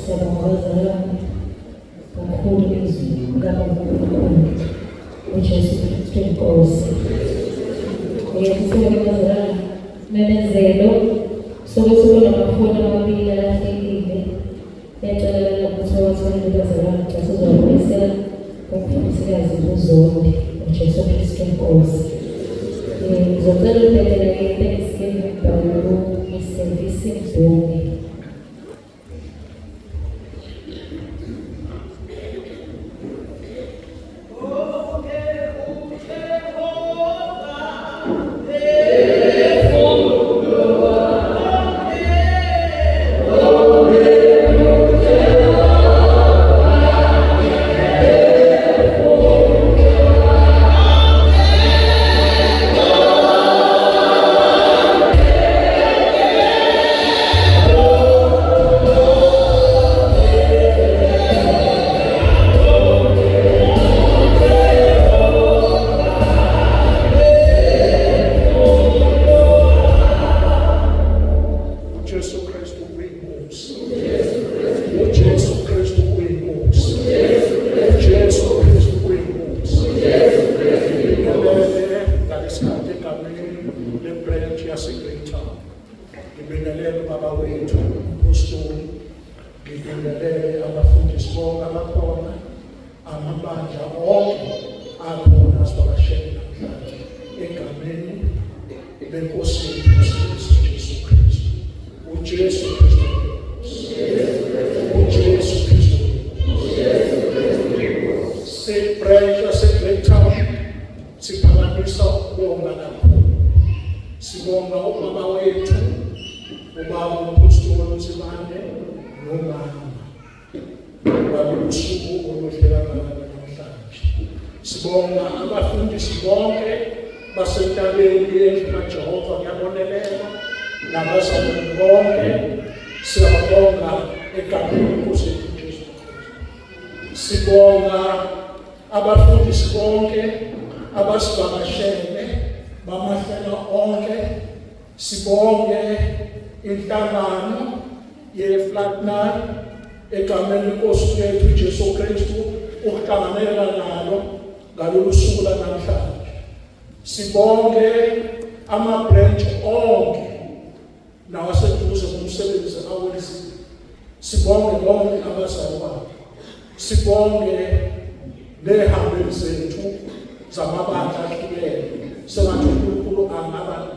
Siyabonga kakhulu izwi kaNkulunkulu uJesu Kristu Inkosi. Ngiyabonga memezelo sokuthi kunamafoni amabili alahlekile eceleni ukuthi bazalwane xa sizobuyisela kumfundisikazi uZondi uJesu Kristu Inkosi. Ngizocela ukubhekela i-Thanksgiving Bible isevisi Mbongi. Sibonga abafundisi bonke basentabeni yendlu kaJehova ngiyabonelela nabazalwane bonke siyabonga egameni lenkosi yethu Jesu Kristu. Sibonga abafundisi bonke abasivakashele bamahlela onke. Sibonge inhlangano ye-Flatline egameni lenkosi yethu Jesu Kristu ukuhlanganela nalo ngalolu suku lanamhlanje. Sibonge ama-branch onke nawaseduze kumsebenzi awenzile. Sibonge bonke abazalwane. Sibonge nehambeli zethu zamabandla ahlukene. Sengathi uNkulunkulu angabantu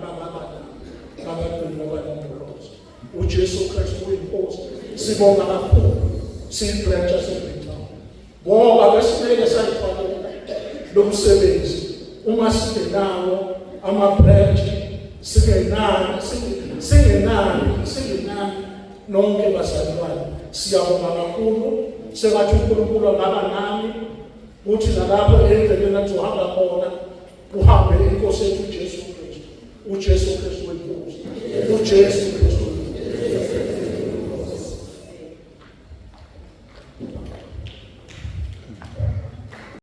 babalondoloza. uJesu Kristu Inkosi. Sibonga kakhulu siyibranch yaseBretown. Ngoba besimele sayithwalela lo msebenzi uma singenawo ama-branch singenani nonke bazalwane. Siyabonga kakhulu sengathi uNkulunkulu angaba nami ukuthi nalapho endleleni azohamba khona uhambe inkosi yethu uJesu Kristu. uJesu Kristu Inkosi. uJesu